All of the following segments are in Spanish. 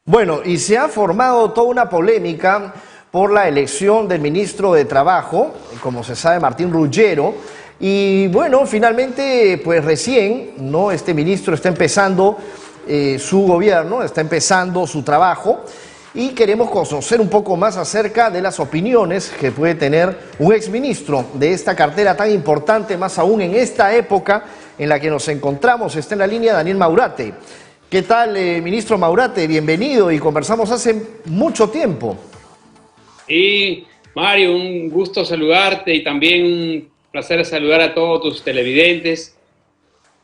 Bueno, y se ha formado toda una polémica por la elección del ministro de Trabajo, como se sabe, Martín Ruggiero. Y bueno, finalmente, pues recién, ¿no? Este ministro está empezando su gobierno, está empezando su trabajo y queremos conocer un poco más acerca de las opiniones que puede tener un exministro de esta cartera tan importante, más aún en esta época en la que nos encontramos. Está en la línea Daniel Maurate. ¿Qué tal, ministro Maurate? Bienvenido, y conversamos hace mucho tiempo. Y Mario, un gusto saludarte y también un placer saludar a todos tus televidentes.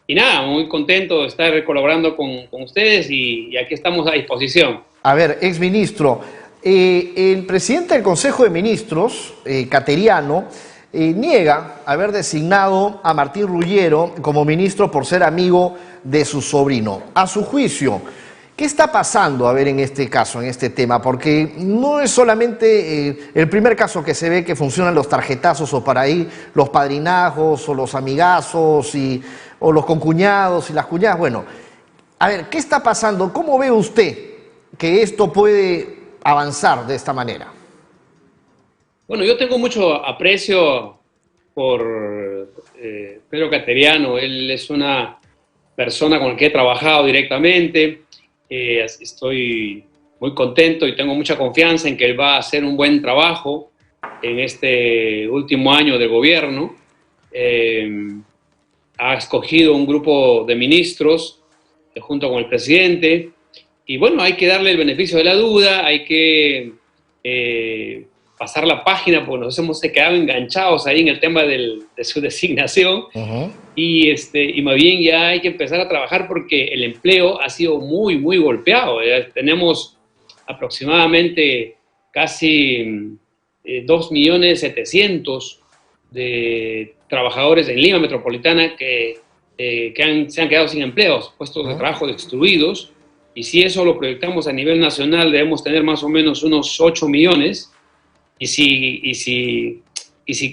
Y nada, muy contento de estar colaborando con ustedes y aquí estamos a disposición. A ver, exministro, el presidente del Consejo de Ministros, Cateriano, niega haber designado a Martín Ruggiero como ministro por ser amigo de su sobrino. A su juicio, ¿qué está pasando, a ver, en este caso, en este tema? Porque no es solamente el primer caso que se ve que funcionan los tarjetazos o para ahí los padrinajos o los amigazos o los concuñados y las cuñadas. Bueno, a ver, ¿qué está pasando? ¿Cómo ve usted que esto puede avanzar de esta manera? Bueno, yo tengo mucho aprecio por Pedro Cateriano. Él es una persona con la que he trabajado directamente. Estoy muy contento y tengo mucha confianza en que él va a hacer un buen trabajo en este último año de gobierno. Ha escogido un grupo de ministros junto con el presidente y bueno, hay que darle el beneficio de la duda, hay que pasar la página porque nos hemos quedado enganchados ahí en el tema de su designación. Y más bien ya hay que empezar a trabajar porque el empleo ha sido muy golpeado. Tenemos aproximadamente casi 2.700.000 de trabajadores en Lima Metropolitana que se han quedado sin empleos, puestos de trabajo destruidos. Y si eso lo proyectamos a nivel nacional, debemos tener más o menos unos 8 millones. Y si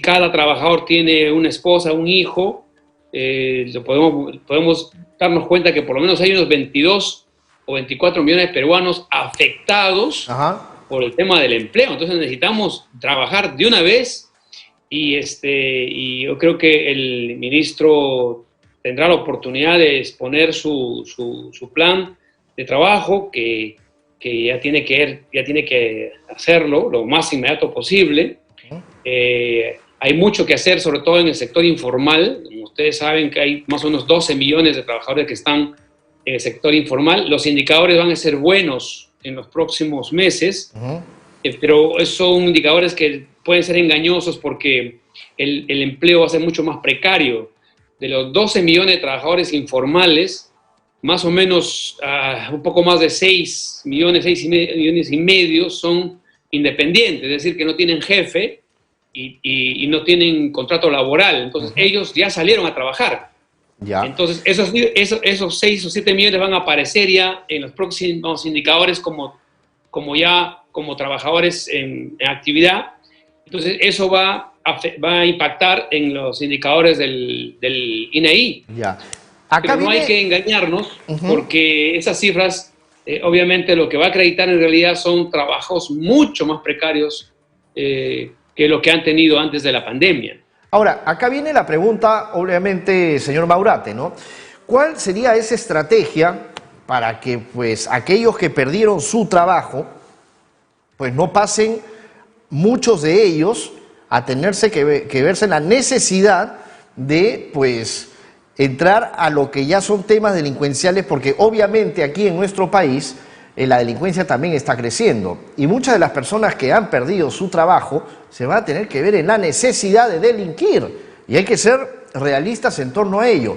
cada trabajador tiene una esposa, un hijo, podemos darnos cuenta que por lo menos hay unos 22 o 24 millones de peruanos afectados por el tema del empleo. Entonces necesitamos trabajar de una vez y yo creo que el ministro tendrá la oportunidad de exponer su plan de trabajo que ya tiene que hacerlo lo más inmediato posible. Hay mucho que hacer, sobre todo en el sector informal. Como ustedes saben que hay más o menos 12 millones de trabajadores que están en el sector informal. Los indicadores van a ser buenos en los próximos meses, pero son indicadores que pueden ser engañosos porque el empleo va a ser mucho más precario. De los 12 millones de trabajadores informales, más o menos un poco más de 6 millones y medio son independientes, es decir, que no tienen jefe y no tienen contrato laboral. Entonces, ellos ya salieron a trabajar. Entonces, esos 6 o 7 millones van a aparecer ya en los próximos indicadores como trabajadores en actividad. Entonces, eso va a impactar en los indicadores del INEI. Pero no hay que engañarnos porque esas cifras, obviamente, lo que va a acreditar en realidad son trabajos mucho más precarios que lo que han tenido antes de la pandemia. Ahora, acá viene la pregunta, obviamente, señor Maurate, ¿no? ¿Cuál sería esa estrategia para que, pues, aquellos que perdieron su trabajo, pues, no pasen muchos de ellos a tenerse que verse en la necesidad de, pues, entrar a lo que ya son temas delincuenciales? Porque obviamente aquí en nuestro país la delincuencia también está creciendo y muchas de las personas que han perdido su trabajo se van a tener que ver en la necesidad de delinquir y hay que ser realistas en torno a ello.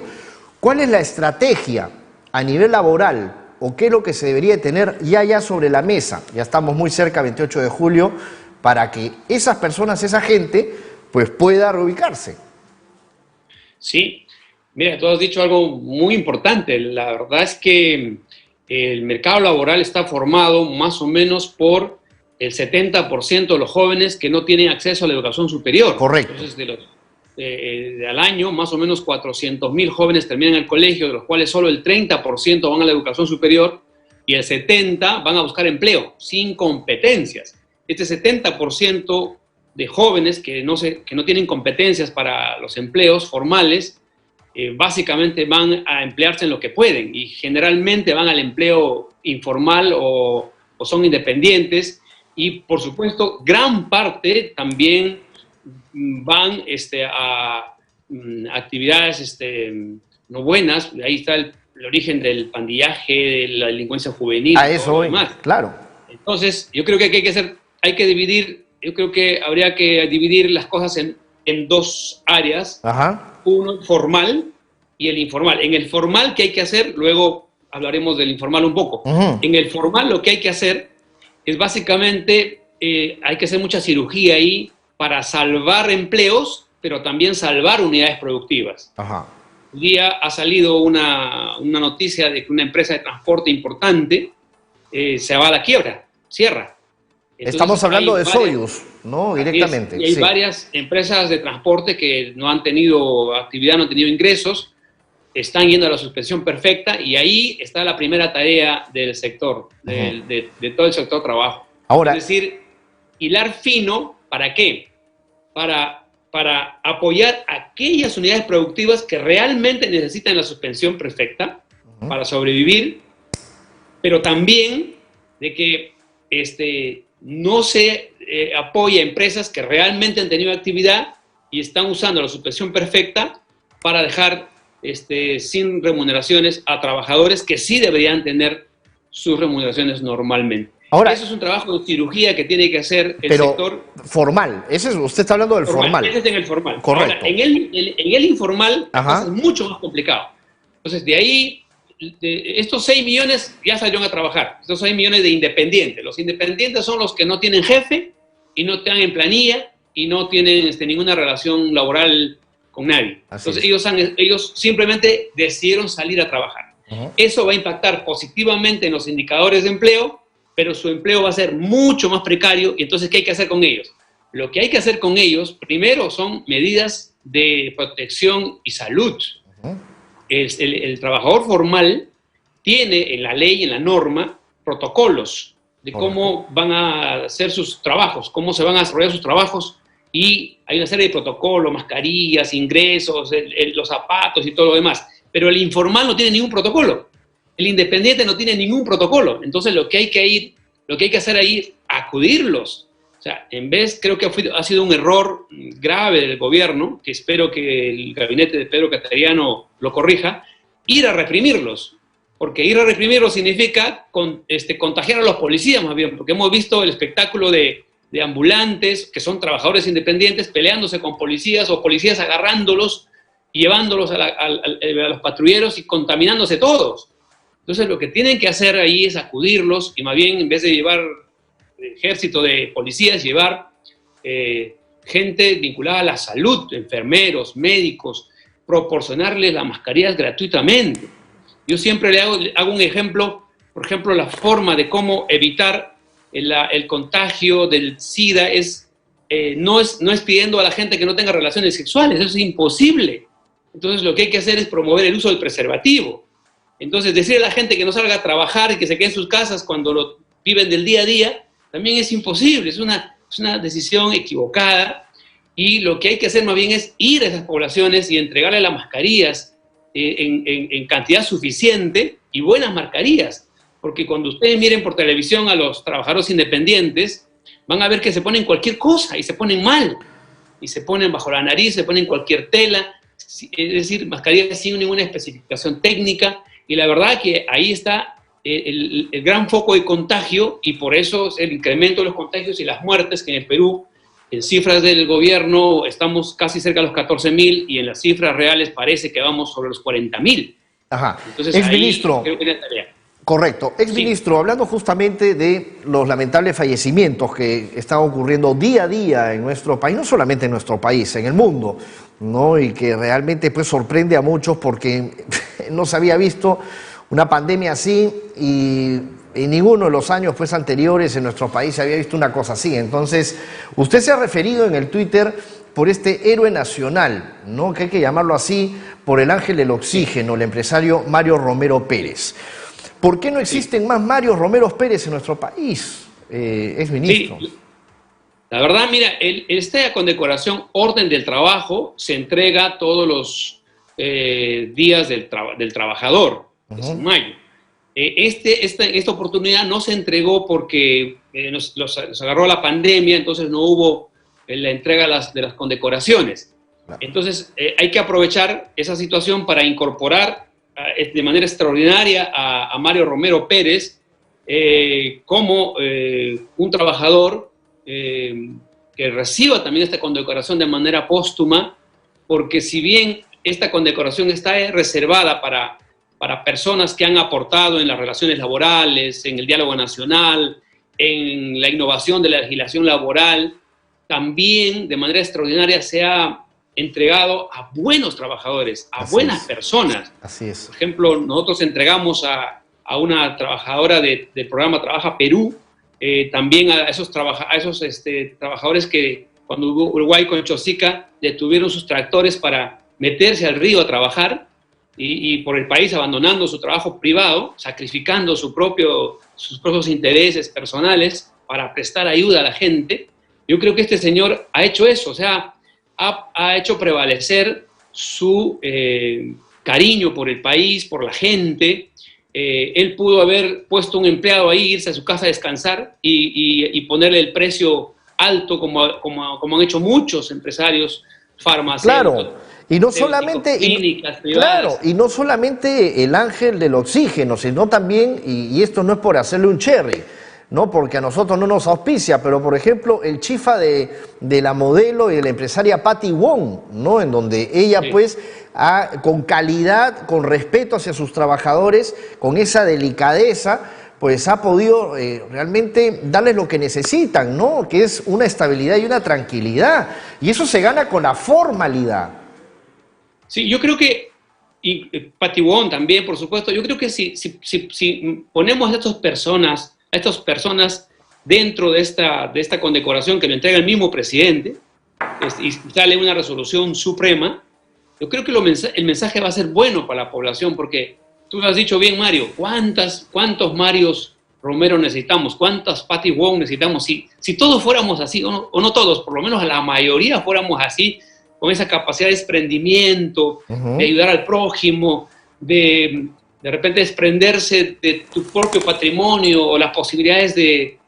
¿Cuál es la estrategia a nivel laboral o qué es lo que se debería tener ya sobre la mesa? Ya estamos muy cerca, 28 de julio, para que esas personas, esa gente, pues pueda reubicarse. Sí. Mira, tú has dicho algo muy importante. La verdad es que el mercado laboral está formado más o menos por el 70% de los jóvenes que no tienen acceso a la educación superior. Correcto. Entonces, al año, más o menos 400.000 jóvenes terminan el colegio, de los cuales solo el 30% van a la educación superior, y el 70% van a buscar empleo sin competencias. Este 70% de jóvenes que no tienen competencias para los empleos formales, básicamente van a emplearse en lo que pueden y generalmente van al empleo informal o son independientes y, por supuesto, gran parte también van a actividades no buenas. Ahí está el origen del pandillaje, de la delincuencia juvenil. A eso voy, claro. Entonces, yo creo que hay que dividir, yo creo que habría que dividir las cosas en dos áreas. Ajá. Uno formal y el informal. En el formal, ¿qué hay que hacer? Luego hablaremos del informal un poco. En el formal lo que hay que hacer es básicamente, hay que hacer mucha cirugía ahí para salvar empleos, pero también salvar unidades productivas. Ajá. Un día ha salido una noticia de que una empresa de transporte importante se va a la quiebra, cierra. Entonces, estamos hablando de Soyuz, ¿no? Directamente. Y hay varias empresas de transporte que no han tenido actividad, no han tenido ingresos, están yendo a la suspensión perfecta y ahí está la primera tarea del sector, de todo el sector trabajo. Ahora, es decir, hilar fino, ¿para qué? Para apoyar aquellas unidades productivas que realmente necesitan la suspensión perfecta para sobrevivir, pero también de que no se apoya a empresas que realmente han tenido actividad y están usando la suspensión perfecta para dejar sin remuneraciones a trabajadores que sí deberían tener sus remuneraciones normalmente. Ahora, eso es un trabajo de cirugía que tiene que hacer el sector formal. Usted está hablando del formal. Ese es en el formal. Correcto. Ahora, en el informal es mucho más complicado. Entonces, de ahí, estos 6 millones ya salieron a trabajar. Estos 6 millones de independientes. Los independientes son los que no tienen jefe y no están en planilla y no tienen ninguna relación laboral con nadie. Entonces, ellos simplemente decidieron salir a trabajar. Eso va a impactar positivamente en los indicadores de empleo, pero su empleo va a ser mucho más precario. Y entonces, ¿qué hay que hacer con ellos? Lo que hay que hacer con ellos, primero, son medidas de protección y salud. El trabajador formal tiene en la ley, en la norma, protocolos de cómo van a hacer sus trabajos, cómo se van a desarrollar sus trabajos, y hay una serie de protocolos, mascarillas, ingresos, los zapatos y todo lo demás. Pero el informal no tiene ningún protocolo. El independiente no tiene ningún protocolo. Entonces, lo que hay que hacer ahí es acudirlos. O sea, creo que ha sido un error grave del gobierno, que espero que el gabinete de Pedro Cateriano lo corrija, ir a reprimirlos. Porque ir a reprimirlos significa contagiar a los policías más bien, porque hemos visto el espectáculo de ambulantes, que son trabajadores independientes, peleándose con policías o policías agarrándolos y llevándolos a los patrulleros y contaminándose todos. Entonces, lo que tienen que hacer ahí es acudirlos y más bien, en vez de llevar ejército de policías, llevar gente vinculada a la salud, enfermeros, médicos, proporcionarles las mascarillas gratuitamente. Yo siempre le hago un ejemplo, por ejemplo, la forma de cómo evitar el contagio del SIDA no es pidiendo a la gente que no tenga relaciones sexuales, eso es imposible. Entonces, lo que hay que hacer es promover el uso del preservativo. Entonces, decirle a la gente que no salga a trabajar y que se quede en sus casas cuando lo viven del día a día, también es imposible, es una decisión equivocada, y lo que hay que hacer más bien es ir a esas poblaciones y entregarle las mascarillas en cantidad suficiente y buenas mascarillas, porque cuando ustedes miren por televisión a los trabajadores independientes, van a ver que se ponen cualquier cosa y se ponen mal, y se ponen bajo la nariz, se ponen cualquier tela, es decir, mascarillas sin ninguna especificación técnica, y la verdad que ahí está el gran foco de contagio, y por eso es el incremento de los contagios y las muertes, que en el Perú, en cifras del gobierno, estamos casi cerca de los 14.000, y en las cifras reales parece que vamos sobre los 40.000. Ajá. Entonces, exministro, creo que es la tarea. Correcto. Exministro, hablando justamente de los lamentables fallecimientos que están ocurriendo día a día en nuestro país, no solamente en nuestro país, en el mundo, ¿no? Y que realmente pues sorprende a muchos porque no se había visto una pandemia así y en ninguno de los años pues anteriores en nuestro país se había visto una cosa así. Entonces, usted se ha referido en el Twitter por este héroe nacional, ¿no? Que hay que llamarlo así, por el ángel del oxígeno, el empresario Mario Romero Pérez. ¿Por qué no existen más Mario Romero Pérez en nuestro país, exministro? Sí, la verdad, mira, esta condecoración Orden del Trabajo se entrega todos los días del trabajador, es en mayo. Esta oportunidad no se entregó porque nos agarró la pandemia, entonces no hubo la entrega de las condecoraciones. Entonces hay que aprovechar esa situación para incorporar de manera extraordinaria a Mario Romero Pérez como un trabajador que reciba también esta condecoración de manera póstuma, porque si bien esta condecoración está reservada para personas que han aportado en las relaciones laborales, en el diálogo nacional, en la innovación de la legislación laboral, también de manera extraordinaria se ha entregado a buenos trabajadores, a buenas personas. Así es. Por ejemplo, nosotros entregamos a una trabajadora del programa Trabaja Perú, también a esos trabajadores que cuando Uruguay con Chosica detuvieron sus tractores para meterse al río a trabajar y por el país abandonando su trabajo privado, sacrificando sus propios intereses personales para prestar ayuda a la gente. Yo creo que este señor ha hecho eso, o sea, ha hecho prevalecer su cariño por el país, por la gente. Él pudo haber puesto un empleado ahí, irse a su casa a descansar y ponerle el precio alto, como han hecho muchos empresarios farmacéuticos. Claro. Y no solamente, y no solamente el ángel del oxígeno, sino también, y esto no es por hacerle un cherry, ¿no? Porque a nosotros no nos auspicia, pero por ejemplo el chifa de la modelo y de la empresaria Patty Wong, ¿no? En donde ella pues con calidad, con respeto hacia sus trabajadores, con esa delicadeza, pues ha podido realmente darles lo que necesitan, ¿no? Que es una estabilidad y una tranquilidad. Y eso se gana con la formalidad. Sí, yo creo que, y Patty Wong también, por supuesto, yo creo que si ponemos a estas personas dentro de esta condecoración que lo entrega el mismo presidente, y sale una resolución suprema, yo creo que el mensaje va a ser bueno para la población, porque tú lo has dicho bien, Mario, ¿cuántos Marios Romero necesitamos? ¿Cuántas Patty Wong necesitamos? Si todos fuéramos así, o no todos, por lo menos la mayoría fuéramos así, con esa capacidad de desprendimiento, de ayudar al prójimo, de repente desprenderse de tu propio patrimonio o las posibilidades de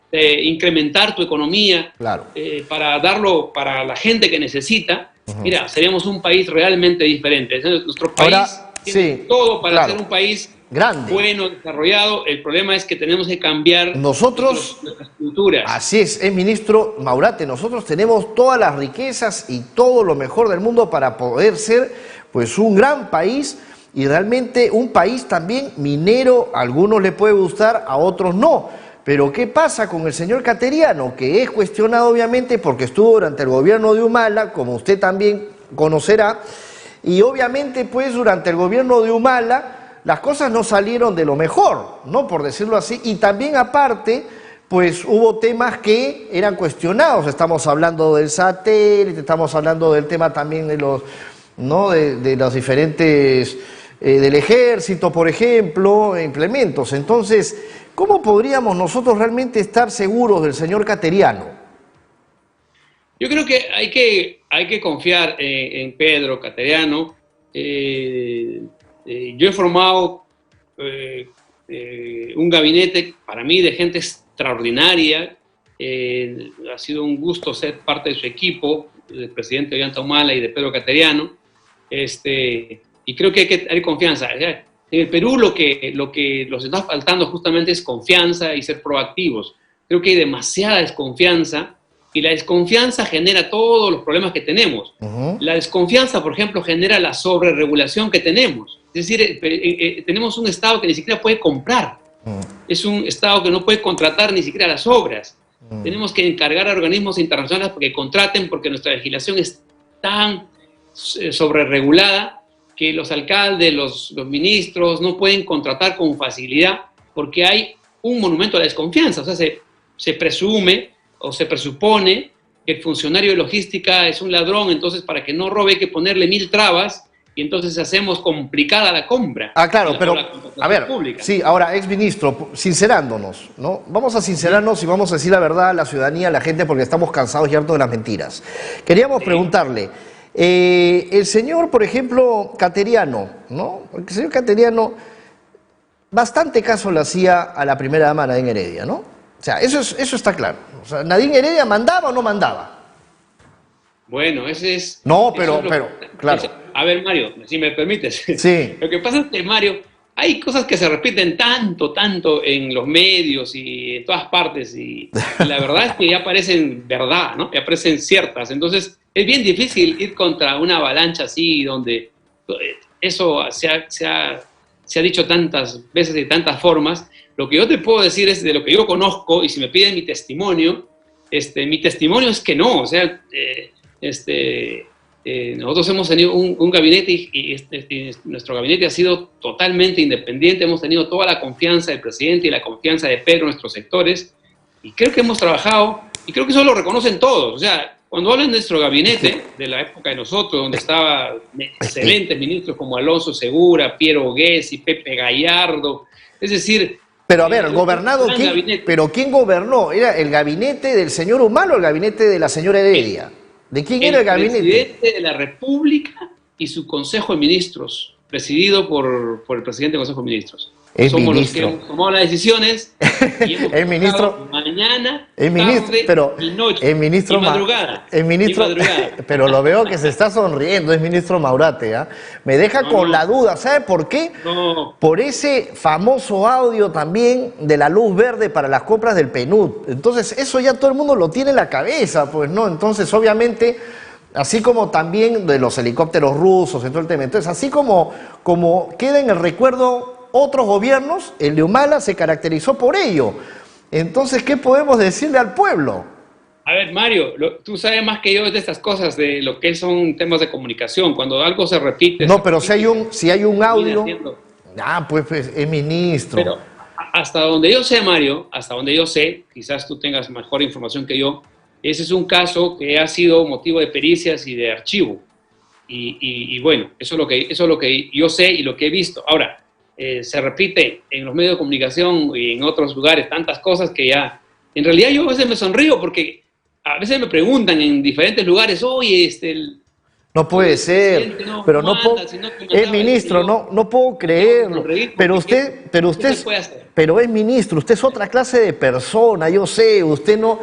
incrementar tu economía, claro, para darlo para la gente que necesita, mira, seríamos un país realmente diferente. Nuestro país tiene todo para ser un país grande, bueno, desarrollado. El problema es que tenemos que cambiar nuestras culturas. Así es, ministro Maurate, nosotros tenemos todas las riquezas y todo lo mejor del mundo para poder ser pues un gran país, y realmente un país también minero. A algunos le puede gustar, a otros no. Pero ¿qué pasa con el señor Cateriano? Que es cuestionado obviamente porque estuvo durante el gobierno de Humala, como usted también conocerá, y obviamente pues durante el gobierno de Humala las cosas no salieron de lo mejor, ¿no? Por decirlo así, y también aparte, pues hubo temas que eran cuestionados. Estamos hablando del satélite, estamos hablando del tema también de los, ¿no? de los diferentes, del ejército, por ejemplo, implementos. Entonces, ¿cómo podríamos nosotros realmente estar seguros del señor Cateriano? Yo creo que hay que confiar en Pedro Cateriano. Yo he formado un gabinete, para mí, de gente extraordinaria. Ha sido un gusto ser parte de su equipo, del presidente Ollanta Humala y de Pedro Cateriano. Y creo que hay que tener confianza. En el Perú lo que nos está faltando justamente es confianza y ser proactivos. Creo que hay demasiada desconfianza, y la desconfianza genera todos los problemas que tenemos. La desconfianza, por ejemplo, genera la sobreregulación que tenemos. Es decir, tenemos un Estado que ni siquiera puede comprar. Es un Estado que no puede contratar ni siquiera las obras. Tenemos que encargar a organismos internacionales para que contraten, porque nuestra legislación es tan sobreregulada que los alcaldes, los ministros no pueden contratar con facilidad, porque hay un monumento a la desconfianza. O sea, se presume o se presupone que el funcionario de logística es un ladrón, entonces para que no robe hay que ponerle 1000 trabas, y entonces hacemos complicada la compra. Ah, claro, pero, a ver, pública. Sí, ahora, exministro, sincerándonos, ¿no? Vamos a sincerarnos y vamos a decir la verdad a la ciudadanía, a la gente, porque estamos cansados y hartos de las mentiras. Queríamos preguntarle, el señor, por ejemplo, Cateriano, ¿no? El señor Cateriano, bastante caso le hacía a la primera dama Nadine Heredia, ¿no? O sea, eso está claro. O sea, ¿Nadine Heredia mandaba o no mandaba? Bueno, ese es... No, pero claro. A ver, Mario, si me permites. Sí. Lo que pasa es que, Mario, hay cosas que se repiten tanto en los medios y en todas partes, y la verdad es que ya parecen verdad, ¿no? Ya parecen ciertas. Entonces, es bien difícil ir contra una avalancha así, donde eso se ha dicho tantas veces y de tantas formas. Lo que yo te puedo decir es de lo que yo conozco, y si me piden mi testimonio es que no, o sea, nosotros hemos tenido un gabinete y nuestro gabinete ha sido totalmente independiente, hemos tenido toda la confianza del presidente y la confianza de Pedro en nuestros sectores, y creo que hemos trabajado, y creo que eso lo reconocen todos. O sea, cuando hablan de nuestro gabinete, de la época de nosotros, donde estaban excelentes ministros como Alonso Segura, Piero Guesi, Pepe Gallardo, es decir... Pero a ver, ¿gobernado quién? ¿Pero quién gobernó? ¿Era el gabinete del señor Humala o el gabinete de la señora Heredia? ¿De quién era el gabinete? El presidente de la República y su Consejo de Ministros, presidido por el presidente del Consejo de Ministros. Somos los que hemos tomado las decisiones y hemos el ministro mañana, tarde y noche, y madrugada. El ministro, pero lo veo que se está sonriendo, es ministro Maurate, ¿eh? Me deja con la duda, ¿sabe por qué? No. Por ese famoso audio también de la luz verde para las compras del PNUD. Entonces, eso ya todo el mundo lo tiene en la cabeza, pues, ¿no? Entonces, obviamente, así como también de los helicópteros rusos y todo el tema. Entonces, así como queda en el recuerdo otros gobiernos, el de Humala se caracterizó por ello. Entonces, ¿qué podemos decirle al pueblo? A ver, Mario, tú sabes más que yo de estas cosas, de lo que son temas de comunicación. Cuando algo se repite... No, pero si hay un audio... pues es ministro. Pero hasta donde yo sé, Mario, hasta donde yo sé, quizás tú tengas mejor información que yo, ese es un caso que ha sido motivo de pericias y de archivo. Y bueno, eso es lo que yo sé y lo que he visto. Ahora, se repite en los medios de comunicación y en otros lugares tantas cosas que ya... En realidad yo a veces me sonrío porque a veces me preguntan en diferentes lugares, oye, no puede ser, pero no puedo... ministro, no puedo creerlo. Pero es ministro, usted es otra clase de persona, yo sé, usted no...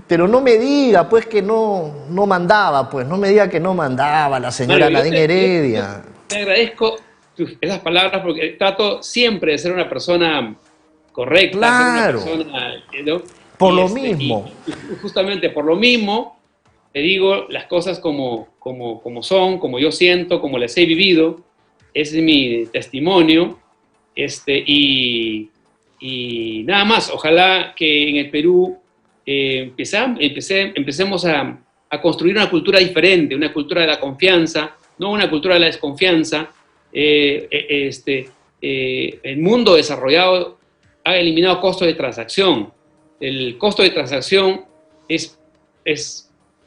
Pero no me diga, pues, que no mandaba, pues, no me diga que no mandaba la señora Nadine Heredia. Te agradezco esas palabras porque trato siempre de ser una persona correcta, claro, ser una persona, ¿no? Por lo mismo. Y justamente por lo mismo, te digo las cosas como son, como yo siento, como las he vivido. Ese es mi testimonio. Y nada más, ojalá que en el Perú empecemos a construir una cultura diferente, una cultura de la confianza, no una cultura de la desconfianza. El mundo desarrollado ha eliminado costos de transacción. El costo de transacción es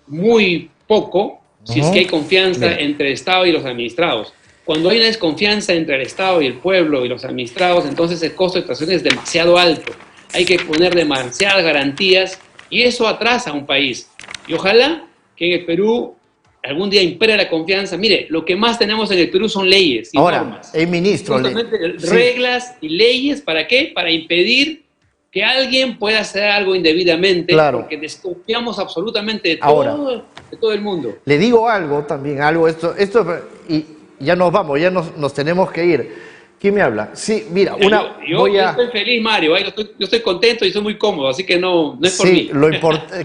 muy poco si es que hay confianza entre el Estado y los administrados. Cuando hay una desconfianza entre el Estado y el pueblo y los administrados, entonces el costo de transacción es demasiado alto. Hay que poner demasiadas garantías y eso atrasa a un país. Y ojalá que en el Perú algún día impere la confianza. Mire, lo que más tenemos en el Perú son leyes y normas. El ministro... reglas y leyes, ¿para qué? Para impedir que alguien pueda hacer algo indebidamente, porque desconfiamos absolutamente de todo el mundo. Le digo algo también, y ya nos vamos, ya nos tenemos que ir. ¿Quién me habla? Sí, mira, yo estoy feliz, Mario, yo estoy contento y estoy muy cómodo, así que no es por mí.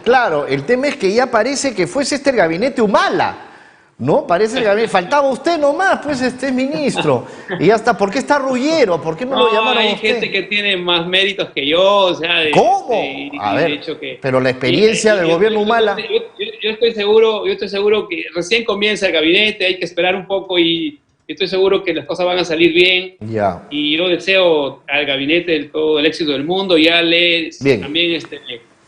Claro, el tema es que ya parece que fuese el gabinete Humala, ¿no? Parece el gabinete, faltaba usted nomás, pues es ministro. Y ya está, ¿por qué está Rullero? ¿Por qué no lo llamaron a usted? Hay gente que tiene más méritos que yo, o sea... ¿Cómo? A ver, pero la experiencia del gobierno Humala... Yo estoy seguro que recién comienza el gabinete, hay que esperar un poco y estoy seguro que las cosas van a salir bien. Ya. Y yo deseo al gabinete todo el éxito del mundo. Ya también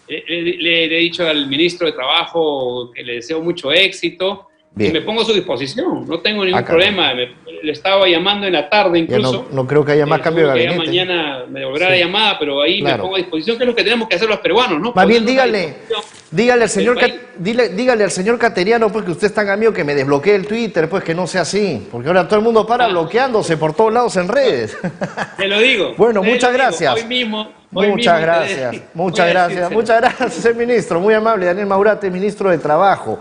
le he dicho al ministro de Trabajo que le deseo mucho éxito. Y me pongo a su disposición, no tengo ningún problema. Le estaba llamando en la tarde incluso. No creo que haya más cambio de gabinete. Mañana me devolverá la llamada, pero ahí me pongo a disposición, que es lo que tenemos que hacer los peruanos, ¿no? Más bien dígale al señor Cateriano, pues, que usted es tan amigo, que me desbloquee el Twitter, pues, que no sea así, porque ahora todo el mundo bloqueándose por todos lados en redes. Te lo digo. Bueno, muchas gracias. Muchas gracias, ministro, muy amable, Daniel Maurate, ministro de Trabajo.